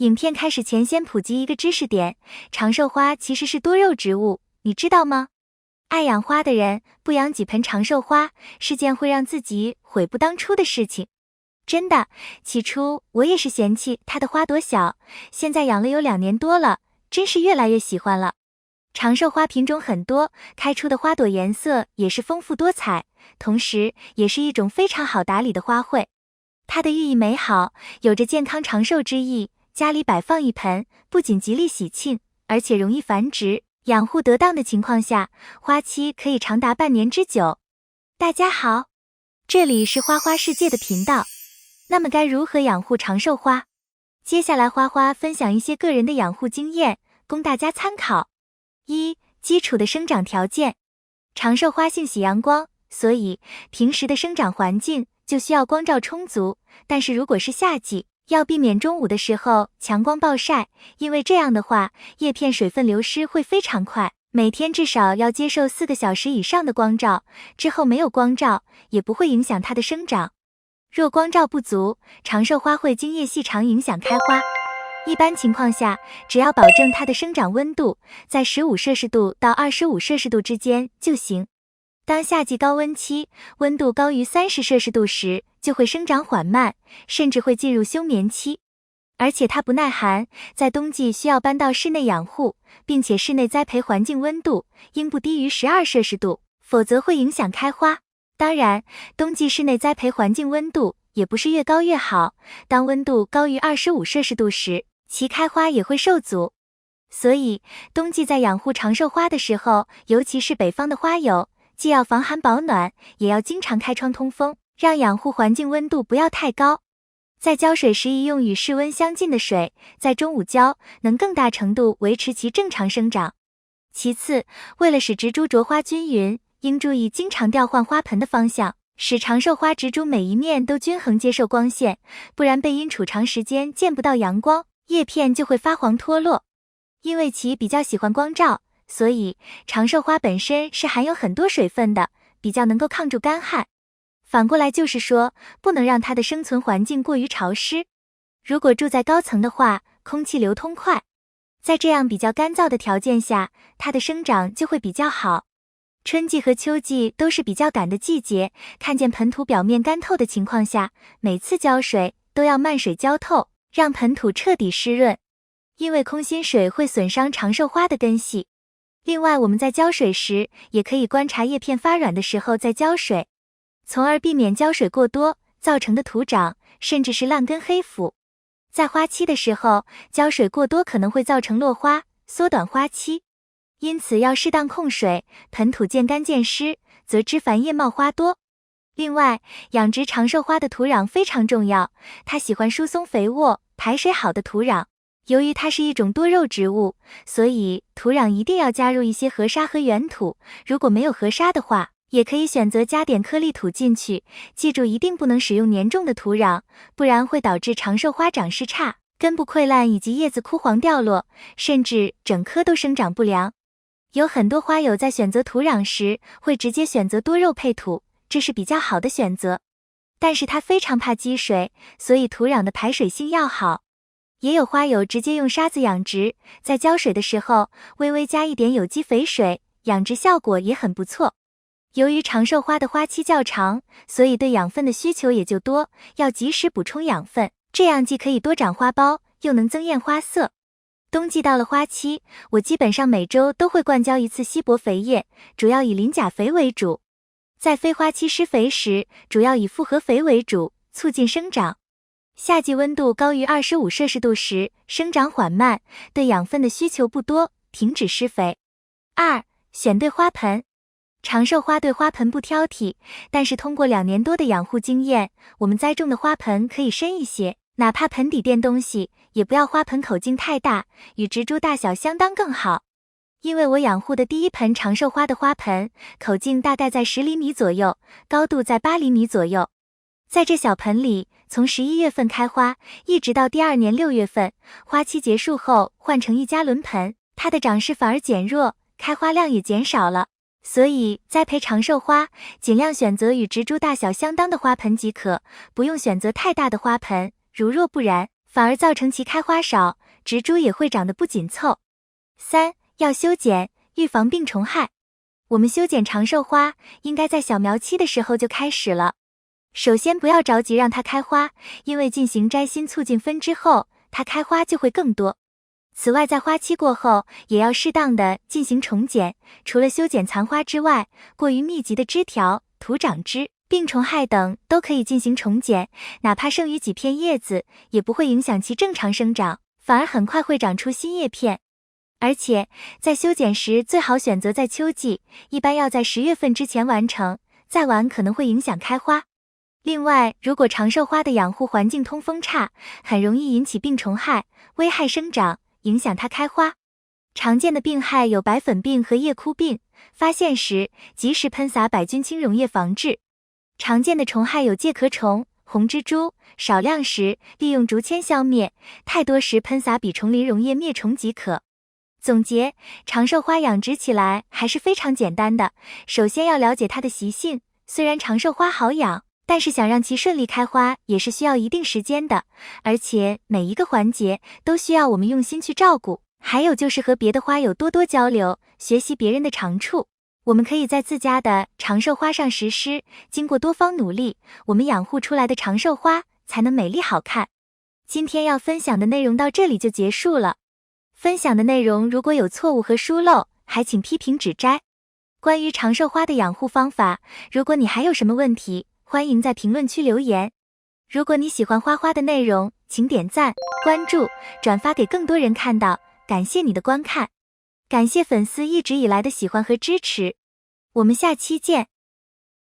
影片开始前先普及一个知识点，长寿花其实是多肉植物，你知道吗？爱养花的人不养几盆长寿花，是件会让自己悔不当初的事情。真的，起初我也是嫌弃它的花朵小，现在养了有2年多了，真是越来越喜欢了。长寿花品种很多，开出的花朵颜色也是丰富多彩，同时也是一种非常好打理的花卉。它的寓意美好，有着健康长寿之意，家里摆放一盆，不仅吉利喜庆，而且容易繁殖。养护得当的情况下，花期可以长达半年之久。大家好，这里是花花世界的频道。那么该如何养护长寿花？接下来花花分享一些个人的养护经验，供大家参考。1. 基础的生长条件。长寿花性喜阳光，所以平时的生长环境就需要光照充足，但是如果是夏季，要避免中午的时候强光暴晒，因为这样的话，叶片水分流失会非常快，每天至少要接受4个小时以上的光照，之后没有光照，也不会影响它的生长。若光照不足，长寿花会经叶细长，影响开花。一般情况下，只要保证它的生长温度在15摄氏度到25摄氏度之间就行。当夏季高温期，温度高于30摄氏度时，就会生长缓慢，甚至会进入休眠期。而且它不耐寒，在冬季需要搬到室内养护，并且室内栽培环境温度应不低于12摄氏度，否则会影响开花。当然，冬季室内栽培环境温度也不是越高越好，当温度高于25摄氏度时，其开花也会受阻。所以，冬季在养护长寿花的时候，尤其是北方的花友，既要防寒保暖，也要经常开窗通风，让养护环境温度不要太高。在浇水时宜用与室温相近的水，在中午浇，能更大程度维持其正常生长。其次，为了使植株着花均匀，应注意经常调换花盆的方向，使长寿花植株每一面都均衡接受光线，不然被阴储长时间见不到阳光，叶片就会发黄脱落。因为其比较喜欢光照，所以长寿花本身是含有很多水分的，比较能够抗住干旱。反过来就是说，不能让它的生存环境过于潮湿。如果住在高层的话，空气流通快，在这样比较干燥的条件下，它的生长就会比较好。春季和秋季都是比较赶的季节，看见盆土表面干透的情况下，每次浇水都要慢水浇透，让盆土彻底湿润。因为空心水会损伤长寿花的根系。另外，我们在浇水时，也可以观察叶片发软的时候再浇水，从而避免浇水过多造成的徒长，甚至是烂根黑腐。在花期的时候，浇水过多可能会造成落花，缩短花期。因此要适当控水，盆土渐干渐湿，则枝繁叶茂花多。另外，养殖长寿花的土壤非常重要，它喜欢疏松肥沃、排水好的土壤。由于它是一种多肉植物，所以土壤一定要加入一些河沙和原土，如果没有河沙的话，也可以选择加点颗粒土进去。记住一定不能使用粘重的土壤，不然会导致长寿花长势差、根部溃烂以及叶子枯黄掉落，甚至整棵都生长不良。有很多花友在选择土壤时，会直接选择多肉配土，这是比较好的选择。但是它非常怕积水，所以土壤的排水性要好。也有花友直接用沙子养殖，在浇水的时候，微微加一点有机肥水，养殖效果也很不错。由于长寿花的花期较长，所以对养分的需求也就多，要及时补充养分，这样既可以多长花苞，又能增艳花色。冬季到了花期，我基本上每周都会灌浇一次稀薄肥液，主要以磷钾肥为主。在非花期施肥时，主要以复合肥为主，促进生长。夏季温度高于25摄氏度时，生长缓慢，对养分的需求不多，停止施肥。2. 选对花盆。长寿花对花盆不挑剔，但是通过2年多的养护经验，我们栽种的花盆可以深一些，哪怕盆底垫东西，也不要花盆口径太大，与植株大小相当更好。因为我养护的第一盆长寿花的花盆，口径大概在10厘米左右，高度在8厘米左右。在这小盆里，从11月份开花，一直到第2年6月份，花期结束后换成1加仑盆，它的长势反而减弱，开花量也减少了。所以栽培长寿花，尽量选择与植株大小相当的花盆即可，不用选择太大的花盆，如若不然，反而造成其开花少，植株也会长得不紧凑。3. 要修剪，预防病虫害。我们修剪长寿花，应该在小苗期的时候就开始了。首先不要着急让它开花，因为进行摘心促进分之后，它开花就会更多。此外，在花期过后，也要适当的进行重剪，除了修剪残花之外，过于密集的枝条、徒长枝、病虫害等都可以进行重剪，哪怕剩余几片叶子，也不会影响其正常生长，反而很快会长出新叶片。而且，在修剪时最好选择在秋季，一般要在10月份之前完成，再晚可能会影响开花。另外，如果长寿花的养护环境通风差，很容易引起病虫害，危害生长，影响它开花。常见的病害有白粉病和叶枯病，发现时及时喷洒百菌清溶液防治。常见的虫害有介壳虫、红蜘蛛，少量时利用竹签消灭，太多时喷洒吡虫磷溶液灭虫即可。总结，长寿花养殖起来还是非常简单的，首先要了解它的习性，虽然长寿花好养，但是想让其顺利开花也是需要一定时间的，而且每一个环节都需要我们用心去照顾。还有就是和别的花友多多交流，学习别人的长处。我们可以在自家的长寿花上实施，经过多方努力，我们养护出来的长寿花才能美丽好看。今天要分享的内容到这里就结束了。分享的内容如果有错误和疏漏，还请批评指摘。关于长寿花的养护方法，如果你还有什么问题，欢迎在评论区留言。如果你喜欢花花的内容，请点赞、关注、转发给更多人看到，感谢你的观看。感谢粉丝一直以来的喜欢和支持，我们下期见。